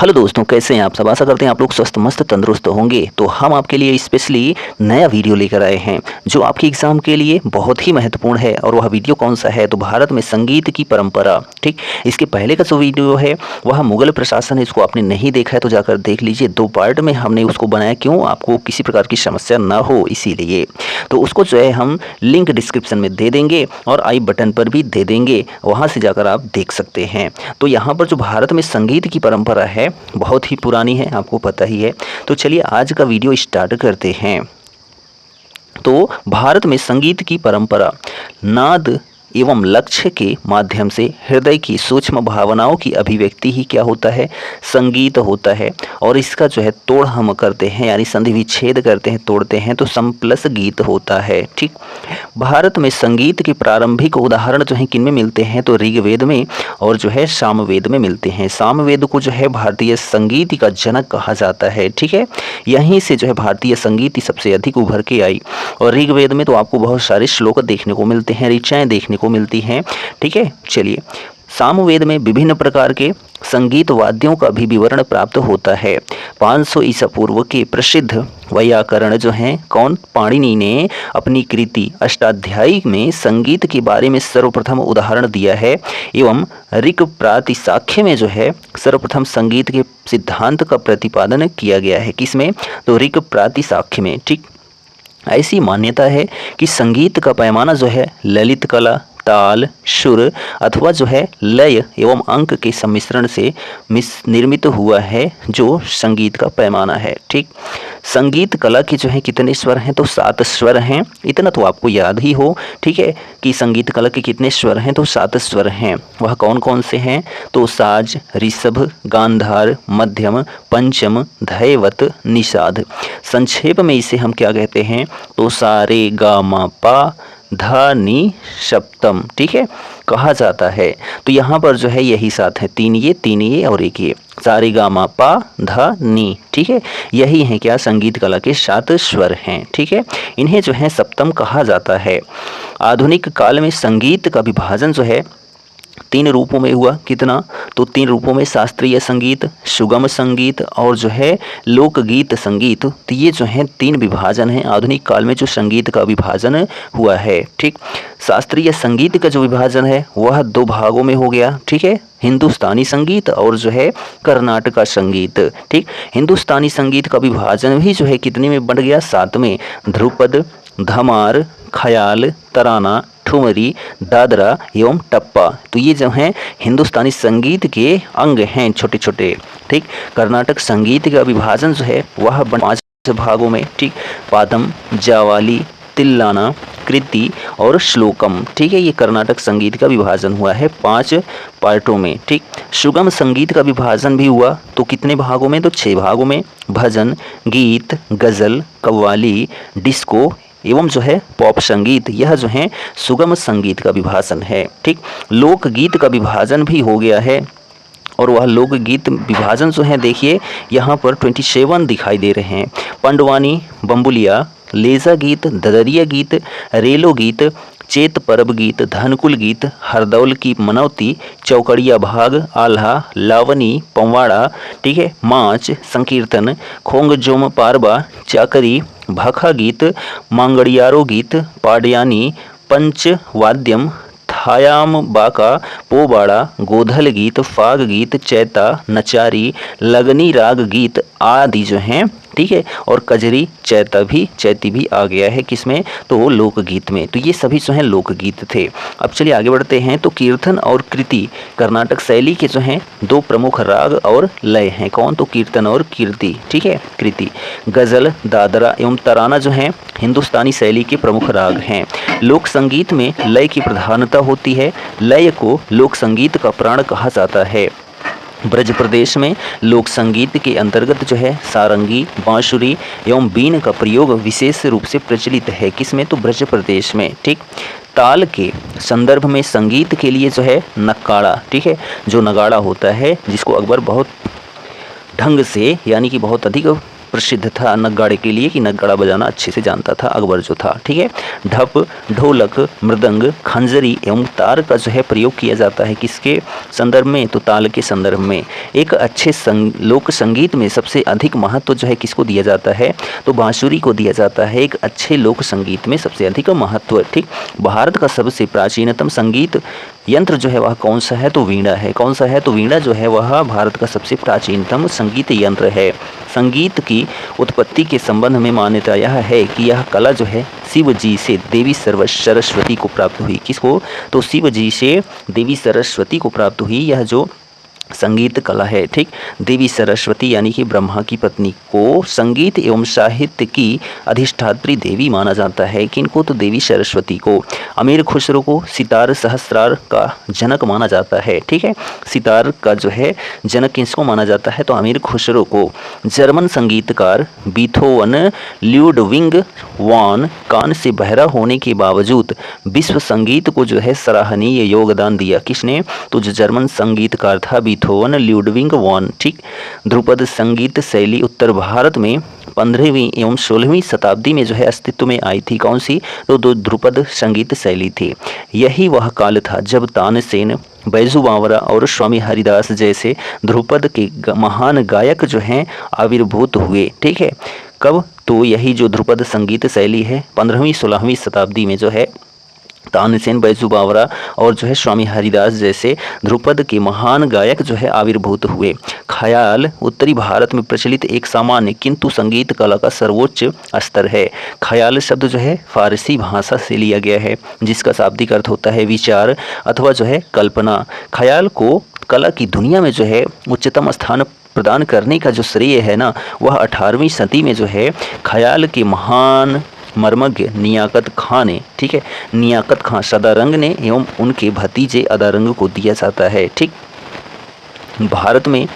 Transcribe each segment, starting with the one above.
Hello दोस्तों, कैसे हैं आप सब। आशा करते हैं आप लोग स्वस्थ मस्त तंदुरुस्त होंगे। तो हम आपके लिए स्पेशली नया वीडियो लेकर आए हैं जो आपके एग्जाम के लिए बहुत ही महत्वपूर्ण है। और वह वीडियो कौन सा है, तो भारत में संगीत की परंपरा। ठीक, इसके पहले का जो वीडियो है वह मुगल प्रशासन है, इसको आपने नहीं देखा है तो जाकर देख लीजिए। 2 पार्ट में हमने उसको बनाया, क्यों, आपको किसी प्रकार की समस्या ना हो इसीलिए। तो उसको जो है हम लिंक डिस्क्रिप्शन में दे देंगे और आई बटन पर भी दे देंगे, वहाँ से जाकर आप देख सकते हैं। तो यहाँ पर जो भारत में संगीत की परंपरा है बहुत ही पुरानी है, आपको पता ही है। तो चलिए आज का वीडियो स्टार्ट करते हैं। तो भारत में संगीत की परंपरा नाद एवं लक्ष्य के माध्यम से हृदय की सूक्ष्म भावनाओं की अभिव्यक्ति ही क्या होता है, संगीत होता है। और इसका जो है तोड़ हम करते हैं, यानी संधि विच्छेद करते हैं, तोड़ते हैं तो सम प्लस गीत होता है। ठीक, भारत में संगीत के प्रारंभिक उदाहरण जो है किन में मिलते हैं, तो ऋग्वेद में और जो है सामवेद में मिलते हैं। सामवेद को जो है भारतीय संगीत का जनक कहा जाता है। ठीक है, यहीं से जो है भारतीय संगीत सबसे अधिक उभर के आई। और ऋग्वेद में तो आपको बहुत सारे श्लोक देखने को मिलते हैं, ऋचाएँ देखने को मिलती हैं। ठीक है, चलिए सामवेद में विभिन्न प्रकार के संगीत वाद्यों का भी विवरण प्राप्त होता है। 500 ईसा पूर्व के प्रसिद्ध वैयाकरण जो हैं कौन, पाणिनि ने अपनी कृति अष्टाध्यायी में संगीत के बारे में सर्वप्रथम उदाहरण दिया है। एवं ऋक् प्रातिशाख्य में जो है सर्वप्रथम संगीत के सिद्धांत का प्रतिपादन किया गया है। किसमें, तो ऋक् प्रातिशाख्य में। ठीक, ऐसी मान्यता है कि संगीत का पैमाना जो है ललित कला, ताल, सुर अथवा जो है लय एवं अंक के सम्मिश्रण से निर्मित हुआ है, जो संगीत का पैमाना है। ठीक, संगीत कला के जो है कितने स्वर हैं, तो 7 स्वर हैं। इतना तो आपको याद ही हो, ठीक है, कि संगीत कला के कितने स्वर हैं, तो 7 स्वर हैं। वह कौन कौन से हैं, तो साज, ऋषभ, गांधार, मध्यम, पंचम, धैवत, निषाद। संक्षेप में इसे हम क्या कहते हैं, तो सा रे गा मा पा धा नी सप्तम, ठीक है, कहा जाता है। तो यहाँ पर जो है यही 7 है, 3 ये और 1 ये, सारे गा मा पा धा नी। ठीक है, यही है क्या, संगीत कला के 7 स्वर हैं। ठीक है, इन्हें जो है सप्तम कहा जाता है। आधुनिक काल में संगीत का विभाजन जो है 3 रूपों में हुआ। कितना, तो 3 रूपों में, शास्त्रीय संगीत, सुगम संगीत और जो है लोकगीत संगीत। तो ये जो है 3 विभाजन हैं आधुनिक काल में जो संगीत का विभाजन हुआ है। ठीक, शास्त्रीय संगीत का जो विभाजन है वह 2 भागों में हो गया। ठीक है, हिंदुस्तानी संगीत और जो है कर्नाटक का संगीत। ठीक, हिंदुस्तानी संगीत का विभाजन भी जो है कितने में बन गया, 7 में। ध्रुपद, धमार, ख्याल, तराना, ठुमरी, दादरा एवं टप्पा। तो ये जो हैं हिंदुस्तानी संगीत के अंग हैं छोटे छोटे। ठीक, कर्नाटक संगीत का विभाजन जो है वह 5 भागों में। ठीक, पादम, जावाली, तिल्लाना, कृति और श्लोकम। ठीक है, ये कर्नाटक संगीत का विभाजन हुआ है 5 पार्टों में। ठीक, सुगम संगीत का विभाजन भी हुआ, तो कितने भागों में, तो 6 भागों में। भजन, गीत, गज़ल, कव्वाली, डिस्को एवं जो है पॉप संगीत, यह जो है सुगम संगीत का विभाजन है। ठीक, लोकगीत का विभाजन भी हो गया है। और वह लोकगीत विभाजन जो है देखिए यहाँ पर 27 दिखाई दे रहे हैं। पंडवानी, बम्बुलिया, लेजा गीत, ददरिया गीत, रेलो गीत, चेत परब गीत, धनकुल गीत, हरदौल की मनौती, चौकड़िया भाग, आल्हा, लावनी, पंवाड़ा, ठीक है, माच, संकीर्तन, खोंगजोम पारबा, चाकरी, भाखा गीत, मांगड़ियारो गीत, पाडयानी, पंचवाद्यम, थायाम बाका, पोबाड़ा, गोधल गीत, फाग गीत, चैता, नचारी, लगनी राग गीत आदि जो हैं। ठीक है, और कजरी, चैती भी आ गया है किसमें, तो लोकगीत में। तो ये सभी जो हैं लोकगीत थे। अब चलिए आगे बढ़ते हैं। तो कीर्तन और कृति कर्नाटक शैली के जो हैं 2 प्रमुख राग और लय हैं। कौन, तो कीर्तन और कीर्ति। ठीक है, कृति। गज़ल, दादरा एवं तराना जो हैं हिंदुस्तानी शैली के प्रमुख राग हैं। लोक संगीत में लय की प्रधानता होती है। लय को लोक संगीत का प्राण कहा जाता है। ब्रज प्रदेश में लोक संगीत के अंतर्गत जो है सारंगी, बांसुरी एवं बीन का प्रयोग विशेष रूप से प्रचलित है। किसमें, तो ब्रज प्रदेश में। ठीक, ताल के संदर्भ में संगीत के लिए जो है नक्काड़ा, ठीक है, जो नगाड़ा होता है जिसको अकबर बहुत ढंग से यानी कि बहुत अधिक प्रसिद्ध था नगाड़े के लिए, कि नगाड़ा बजाना अच्छे से जानता था अकबर जो था। ठीक है, ढप, ढोलक, मृदंग, खंजरी एवं तार का जो है प्रयोग किया जाता है किसके संदर्भ में, तो ताल के संदर्भ में। एक अच्छे लोक संगीत में सबसे अधिक महत्व जो है किसको दिया जाता है, तो बांसुरी को दिया जाता है एक अच्छे लोक संगीत में सबसे अधिक महत्व। ठीक, भारत का सबसे प्राचीनतम संगीत यंत्र जो है वह कौन सा है, तो वीणा है। कौन सा है, तो वीणा जो है वह भारत का सबसे प्राचीनतम संगीत यंत्र है। संगीत की उत्पत्ति के संबंध में मान्यता यह है कि यह कला जो है शिव जी से देवी सरस्वती को प्राप्त हुई। किसको, तो शिव जी से देवी सरस्वती को प्राप्त हुई यह जो संगीत कला है। ठीक, देवी सरस्वती यानी कि ब्रह्मा की पत्नी को संगीत एवं साहित्य की अधिष्ठात्री देवी माना जाता है। किनको, तो देवी सरस्वती को। अमीर खुसरो को सितार सहस्रार का जनक माना जाता है। ठीक है, सितार का जो है जनक किसको माना जाता है, तो अमीर खुसरो को। जर्मन संगीतकार बीथोवन ल्यूडविग वान कान से बहरा होने के बावजूद विश्व संगीत को जो है सराहनीय योगदान दिया। किसने, तो जो जर्मन संगीतकार था बीथोवन ल्यूडविग वान। ठीक, ध्रुपद संगीत शैली उत्तर भारत में 15वीं एवं 16वीं शताब्दी में जो है अस्तित्व में आई थी। कौन सी, तो ध्रुपद संगीत शैली थी। यही वह काल था जब तानसेन, बैजू बावरा और स्वामी हरिदास जैसे ध्रुपद के महान गायक जो हैं आविर्भूत हुए। ठीक है, कब, तो यही जो ध्रुपद संगीत शैली है 15वीं 16वीं शताब्दी में जो है तानसेन, बैजू बावरा और जो है स्वामी हरिदास जैसे ध्रुपद के महान गायक जो है आविर्भूत हुए। ख्याल उत्तरी भारत में प्रचलित एक सामान्य किंतु संगीत कला का सर्वोच्च स्तर है। ख्याल शब्द जो है फारसी भाषा से लिया गया है, जिसका शाब्दिक अर्थ होता है विचार अथवा जो है कल्पना। ख्याल को कला की दुनिया में जो है उच्चतम स्थान प्रदान करने का जो श्रेय है ना, वह 18वीं सदी में जो है ख्याल के महान मर्मज्ञ नियाकत खां ने, ठीक है, नियाकत खां सदारंग ने एवं उनके भतीजे अदारंग को दिया जाता है। ठीक, भारत में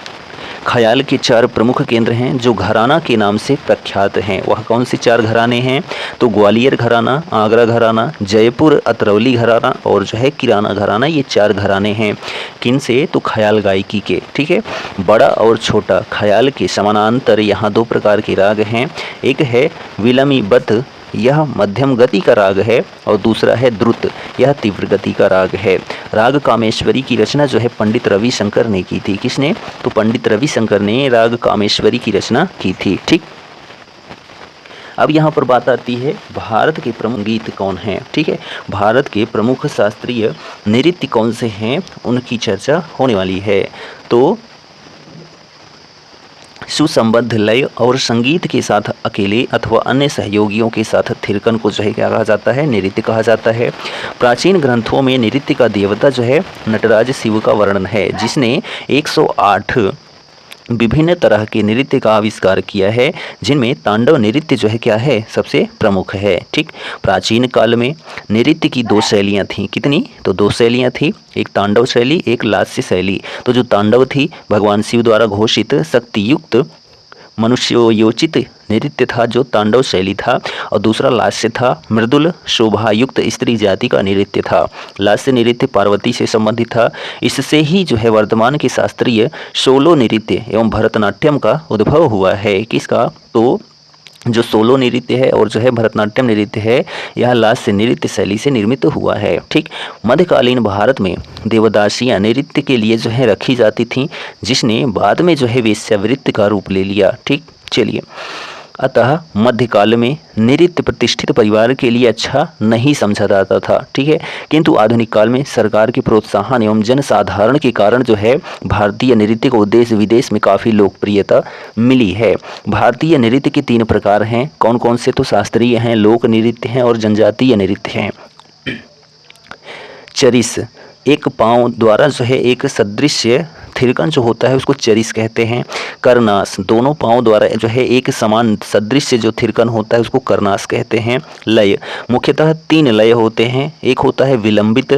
ख्याल के 4 प्रमुख केंद्र हैं जो घराना के नाम से प्रख्यात हैं। वह कौन से 4 घराने हैं, तो ग्वालियर घराना, आगरा घराना, जयपुर अतरौली घराना और जो है किराना घराना। ये 4 घराने हैं किन से, तो ख्याल गायकी के। ठीक है, बड़ा और छोटा ख्याल के समानांतर यहाँ 2 प्रकार के राग हैं। एक है विलमीबद्ध, यह मध्यम गति का राग है, और दूसरा है द्रुत, यह तीव्र गति का राग है। राग कामेश्वरी की रचना जो है पंडित रविशंकर ने की थी। किसने, तो पंडित रविशंकर ने राग कामेश्वरी की रचना की थी। ठीक, अब यहाँ पर बात आती है भारत के प्रमुख गीत कौन हैं। ठीक है, भारत के प्रमुख शास्त्रीय नृत्य कौन से हैं, उनकी चर्चा होने वाली है। तो सुसंबद्ध लय और संगीत के साथ अकेले अथवा अन्य सहयोगियों के साथ थिरकन को जो है क्या कहा जाता है, नृत्य कहा जाता है। प्राचीन ग्रंथों में नृत्य का देवता जो है नटराज शिव का वर्णन है, जिसने 108 विभिन्न तरह के नृत्य का आविष्कार किया है, जिनमें तांडव नृत्य जो है क्या है, सबसे प्रमुख है। ठीक, प्राचीन काल में नृत्य की 2 शैलियाँ थीं। कितनी, तो 2 शैलियाँ थीं, एक तांडव शैली, एक लास्य शैली। तो जो तांडव थी भगवान शिव द्वारा घोषित शक्तियुक्त मनुष्योचित नृत्य था जो तांडव शैली था, और दूसरा लास्य था मृदुल शोभायुक्त स्त्री जाति का नृत्य था। लास्य नृत्य पार्वती से संबंधित था। इससे ही जो है वर्तमान के शास्त्रीय सोलो नृत्य एवं भरतनाट्यम का उद्भव हुआ है। किसका, तो जो सोलो नृत्य है और जो है भरतनाट्यम नृत्य है, यह लास्य नृत्य शैली से निर्मित हुआ है। ठीक, मध्यकालीन भारत में देवदासियां नृत्य के लिए जो है रखी जाती थीं, जिसने बाद में जो है वेश्यावृत्ति का रूप ले लिया। ठीक, चलिए, अतः मध्यकाल में नृत्य प्रतिष्ठित परिवार के लिए अच्छा नहीं समझा जाता था। ठीक है, किंतु आधुनिक काल में सरकार के प्रोत्साहन एवं जनसाधारण के कारण जो है भारतीय नृत्य को देश विदेश में काफ़ी लोकप्रियता मिली है। भारतीय नृत्य के 3 प्रकार हैं। कौन कौन से, तो शास्त्रीय हैं, लोक नृत्य हैं और जनजातीय नृत्य हैं। चरिस, एक पाँव द्वारा जो है एक सदृश्य थिरकन जो होता है उसको चरिस कहते हैं। करनास, दोनों पाँव द्वारा जो है एक समान सदृश्य जो थिरकन होता है उसको करनास कहते हैं। लय, मुख्यतः 3 लय होते हैं। एक होता है विलंबित,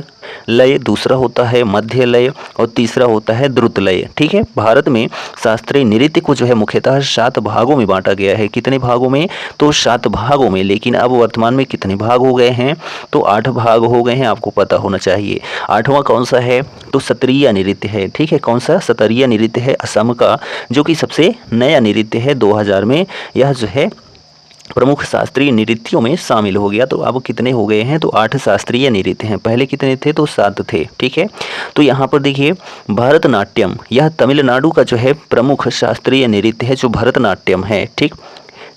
लय, दूसरा होता है मध्य लय और तीसरा होता है द्रुत लय। ठीक है, भारत में शास्त्रीय नृत्य को जो है मुख्यतः 7 भागों में बांटा गया है। कितने भागों में? तो 7 भागों में। लेकिन अब वर्तमान में कितने भाग हो गए हैं? तो 8 भाग हो गए हैं, आपको पता होना चाहिए। 8वां कौन सा है? तो सत्रिया नृत्य है। ठीक है, कौन सा? सत्रिया नृत्य है असम का, जो कि सबसे नया नृत्य है 2000 में। यह जो है प्रमुख शास्त्रीय नृत्यों में शामिल हो गया। तो अब कितने हो गए हैं? तो 8 शास्त्रीय नृत्य हैं। पहले कितने थे? तो 7 थे। ठीक है, तो यहाँ पर देखिए भरतनाट्यम, यह तमिलनाडु का जो है प्रमुख शास्त्रीय नृत्य है, जो भरतनाट्यम है। ठीक,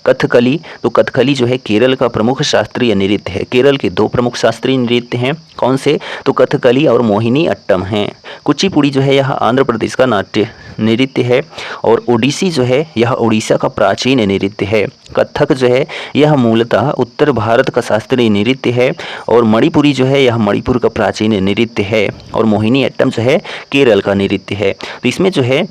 कथकली, तो कथकली जो है केरल का प्रमुख शास्त्रीय नृत्य है। केरल के 2 प्रमुख शास्त्रीय नृत्य हैं, कौन से? तो कथकली और मोहिनी अट्टम हैं। कुचिपुड़ी जो है यह आंध्र प्रदेश का नाट्य नृत्य है। और ओडिसी जो है यह उड़ीसा का प्राचीन नृत्य है। कथक जो है यह मूलतः उत्तर भारत का शास्त्रीय नृत्य है। और मणिपुरी जो है यह मणिपुर का प्राचीन नृत्य है। और मोहिनी अट्टम जो है केरल का नृत्य है। तो इसमें जो है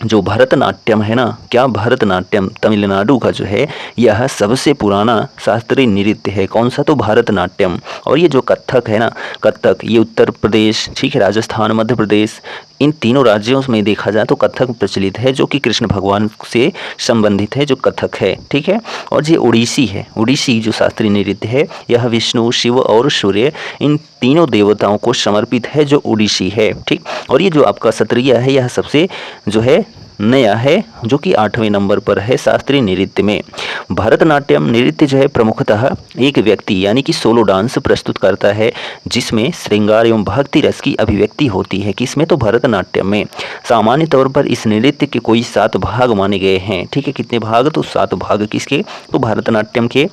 जो भरतनाट्यम है ना, क्या भरतनाट्यम तमिलनाडु का जो है यह सबसे पुराना शास्त्रीय नृत्य है। कौन सा? तो भरतनाट्यम। और ये जो कथक है ना, कथक ये उत्तर प्रदेश, ठीक है, राजस्थान, मध्य प्रदेश, इन तीनों राज्यों में देखा जाए तो कथक प्रचलित है, जो कि कृष्ण भगवान से संबंधित है, जो कथक है। ठीक है, और ये उड़ीसी है। उड़ीसी जो शास्त्रीय नृत्य है यह विष्णु, शिव और सूर्य, इन तीनों देवताओं को समर्पित है, जो उड़ीसी है। ठीक, और ये जो आपका सत्रिया है यह सबसे जो है नया है, जो कि 8वें नंबर पर है शास्त्रीय नृत्य में। भरतनाट्यम नृत्य जो है प्रमुखतः एक व्यक्ति यानी कि सोलो डांस प्रस्तुत करता है, जिसमें श्रृंगार एवं भक्ति रस की अभिव्यक्ति होती है। किसमें? तो भरतनाट्यम में। सामान्य तौर पर इस नृत्य के कोई 7 भाग माने गए हैं। ठीक है, कितने भाग? तो 7 भाग किसके? तो भरतनाट्यम के।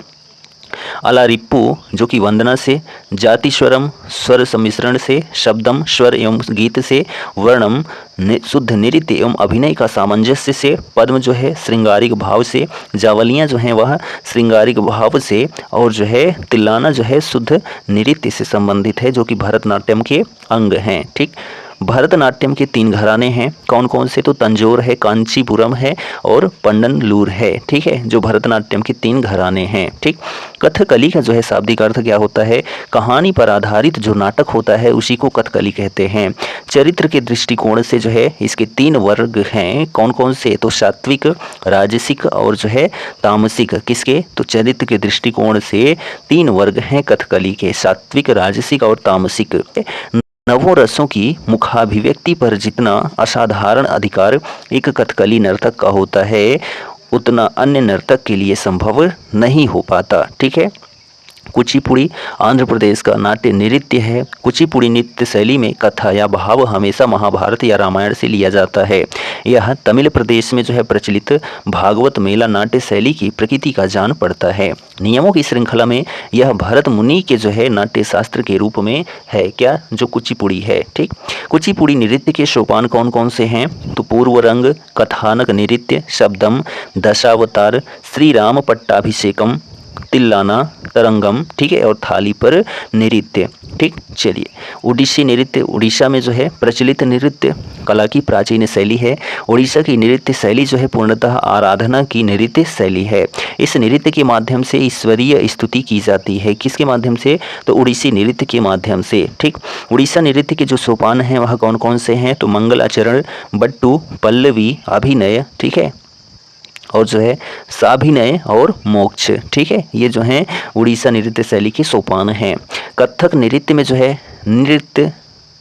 अलारिप्पू जो कि वंदना से, जातिस्वरम स्वर सम्मिश्रण से, शब्दम स्वर एवं गीत से, वर्णम शुद्ध नृत्य एवं अभिनय का सामंजस्य से, पद्म जो है श्रृंगारिक भाव से, जावलियाँ जो हैं वह श्रृंगारिक भाव से, और जो है तिल्लाना जो है शुद्ध नृत्य से संबंधित है, जो कि भरतनाट्यम के अंग हैं। ठीक, भरतनाट्यम के 3 घराने हैं। कौन कौन से? तो तंजौर है, कांचीपुरम है और पन्ननलूर है। ठीक है, जो भरतनाट्यम के 3 घराने हैं। ठीक, कथकली का जो है शाब्दिक अर्थ क्या होता है? कहानी पर आधारित जो नाटक होता है उसी को कथकली कहते हैं। चरित्र के दृष्टिकोण से जो है इसके 3 वर्ग हैं। कौन कौन से? तो सात्विक, राजसिक और जो है तामसिक। किसके? तो चरित्र के दृष्टिकोण से 3 वर्ग हैं कथकली के, सात्विक, राजसिक और तामसिक। नवों रसों की मुखाभिव्यक्ति पर जितना असाधारण अधिकार एक कथकली नर्तक का होता है, उतना अन्य नर्तक के लिए संभव नहीं हो पाता। ठीक है, कुचिपुड़ी आंध्र प्रदेश का नाट्य नृत्य है। कुचिपुड़ी नृत्य शैली में कथा या भाव हमेशा महाभारत या रामायण से लिया जाता है। यह तमिल प्रदेश में जो है प्रचलित भागवत मेला नाट्य शैली की प्रकृति का जान पड़ता है। नियमों की श्रृंखला में यह भरत मुनि के जो है नाट्य शास्त्र के रूप में है। क्या? जो कुचिपुड़ी है। ठीक, कुचिपुड़ी नृत्य के सोपान कौन कौन से हैं? तो पूर्व रंग, कथानक नृत्य, शब्दम, दशावतार, श्री राम पट्टाभिषेकम, तिल्लाना, तरंगम, ठीक है, और थाली पर नृत्य। ठीक, चलिए ओडिसी नृत्य उड़ीसा में जो है प्रचलित नृत्य कला की प्राचीन शैली है। उड़ीसा की नृत्य शैली जो है पूर्णतः आराधना की नृत्य शैली है। इस नृत्य के माध्यम से ईश्वरीय स्तुति की जाती है। किसके माध्यम से? तो उड़ीसी नृत्य के माध्यम से। ठीक, उड़ीसा नृत्य के जो सोपान हैं वह कौन कौन से हैं? तो मंगलाचरण, बट्टू, पल्लवी, अभिनय, ठीक है, और जो है साभिनय और मोक्ष। ठीक है, ये जो हैं उड़ीसा नृत्य शैली के सोपान हैं। कथक नृत्य में जो है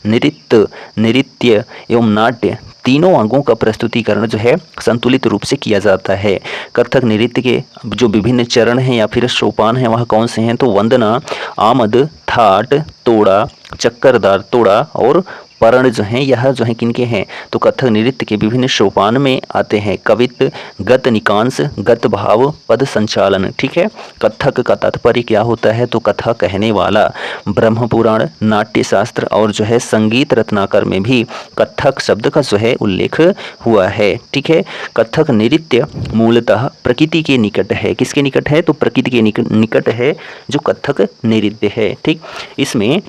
नृत्य एवं नाट्य तीनों अंगों का प्रस्तुतिकरण जो है संतुलित रूप से किया जाता है। कथक नृत्य के जो विभिन्न चरण हैं या फिर सोपान हैं वह कौन से हैं? तो वंदना, आमद, थाट, तोड़ा, चक्करदार तोड़ा और परण जो हैं यह जो हैं किनके हैं? तो कथक नृत्य के विभिन्न सोपान में आते हैं। कवित, गत निकांश, गत भाव, पद संचालन। ठीक है, कथक का तात्पर्य क्या होता है? तो कथा कहने वाला। ब्रह्म पुराण, नाट्य शास्त्र और जो है संगीत रत्नाकर में भी कथक शब्द का जो है उल्लेख हुआ है। ठीक है, कथक नृत्य मूलतः प्रकृति के निकट है। किसके निकट है? तो प्रकृति के निकट है जो कथक नृत्य है। ठीक, इसमें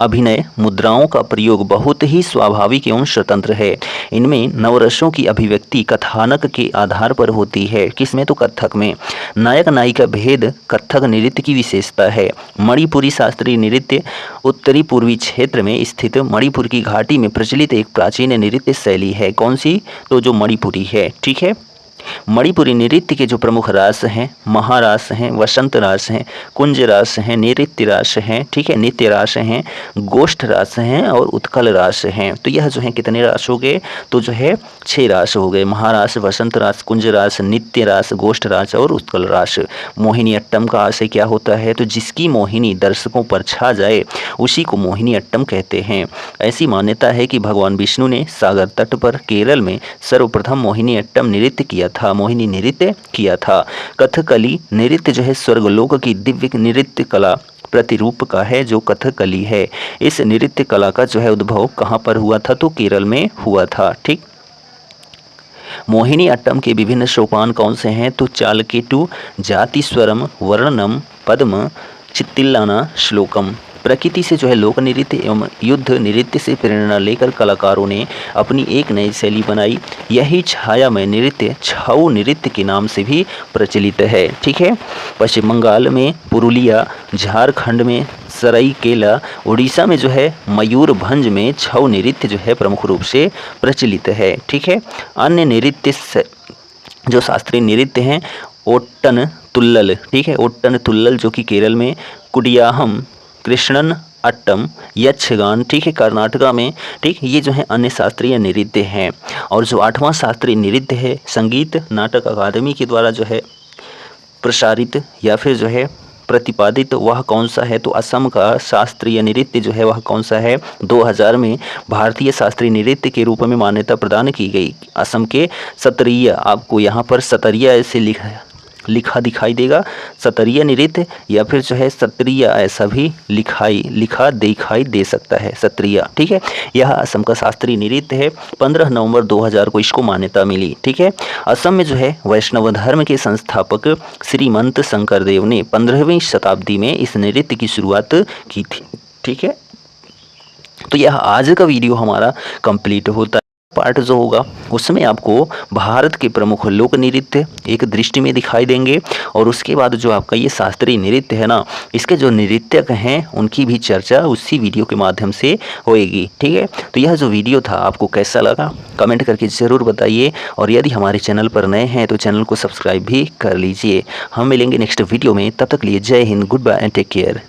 अभिनय मुद्राओं का प्रयोग बहुत ही स्वाभाविक एवं स्वतंत्र है। इनमें नवरसों की अभिव्यक्ति कथानक के आधार पर होती है। किसमें? तो कथक में। नायक नायिका भेद कथक नृत्य की विशेषता है। मणिपुरी शास्त्रीय नृत्य उत्तरी पूर्वी क्षेत्र में स्थित मणिपुर की घाटी में प्रचलित एक प्राचीन नृत्य शैली है। कौन सी? तो जो मणिपुरी है। ठीक है। मणिपुरी नृत्य के जो प्रमुख रास हैं, महारास हैं, वसंत रास हैं, कुंज रास हैं, नृत्य रास हैं, ठीक है, नित्य रास हैं, गोष्ठ रास हैं और उत्कल रास हैं। तो यह जो है कितने रास हो गए? तो जो है 6 रास हो गए। महारास, वसंत रास, कुंज रास, नित्य रास, गोष्ठ रास और उत्कल रास। मोहिनी अट्टम का आशय क्या होता है? तो जिसकी मोहिनी दर्शकों पर छा जाए उसी को मोहिनी अट्टम कहते हैं। ऐसी मान्यता है कि भगवान विष्णु ने सागर तट पर केरल में सर्वप्रथम मोहिनी अट्टम नृत्य किया था, मोहिनी नृत्य किया था। कथकली नृत्य जो है स्वर्गलोक की दिव्य नृत्य कला प्रतिरूप का है, जो कथकली है। इस नृत्य कला का जो है उद्भव कहाँ पर हुआ था? तो केरल में हुआ था। ठीक। मोहिनी अट्टम के विभिन्न सोपान कौन से हैं? तो चालकेटु, जाति स्वरम, वर्णनम, पद्म, चित्तिल्लाना, श्लोकम। प्रकृति से जो है लोक नृत्य एवं युद्ध नृत्य से प्रेरणा लेकर कलाकारों ने अपनी एक नई शैली बनाई। यही छायामय नृत्य छऊ नृत्य के नाम से भी प्रचलित है। ठीक है। पश्चिम बंगाल में पुरुलिया, झारखंड में सरायकेला, उड़ीसा में जो है मयूरभंज में छऊ नृत्य जो है प्रमुख रूप से प्रचलित है। ठीक है। अन्य नृत्य जो शास्त्रीय नृत्य हैं, ओट्टन तुल्लल, ठीक है, ओट्टन तुल्लल जो कि केरल में, कुडियाहम, कृष्णन अट्टम, यक्षगान, ठीक है, कर्नाटका में। ठीक। ये जो है अन्य शास्त्रीय नृत्य हैं। और जो 8वां शास्त्रीय नृत्य है, संगीत नाटक अकादमी के द्वारा जो है प्रसारित या फिर जो है प्रतिपादित, वह कौन सा है? तो असम का शास्त्रीय नृत्य जो है वह कौन सा है? 2000 में भारतीय शास्त्रीय नृत्य के रूप में मान्यता प्रदान की गई। असम के सतरिय, आपको यहाँ पर सतरिय ऐसे लिखा दिखाई देगा, सतरिय नृत्य या फिर जो है सत्रिय, ऐसा भी लिखा दिखाई दे सकता है, सत्रिय। ठीक है। यह असम का शास्त्रीय नृत्य है। 15 नवंबर 2000 को इसको मान्यता मिली। ठीक है। असम में जो है वैष्णव धर्म के संस्थापक श्रीमंत शंकरदेव ने 15वीं शताब्दी में इस नृत्य की शुरुआत की थी। ठीक है। तो यह आज का वीडियो हमारा कंप्लीट होता है। पार्ट जो होगा उसमें आपको भारत के प्रमुख लोक नृत्य एक दृष्टि में दिखाई देंगे और उसके बाद जो आपका ये शास्त्रीय नृत्य है ना, इसके जो नृत्यक हैं उनकी भी चर्चा उसी वीडियो के माध्यम से होएगी। ठीक है। तो यह जो वीडियो था आपको कैसा लगा कमेंट करके ज़रूर बताइए और यदि हमारे चैनल पर नए हैं तो चैनल को सब्सक्राइब भी कर लीजिए। हम मिलेंगे नेक्स्ट वीडियो में, तब तक लिए जय हिंद, good bye and take care.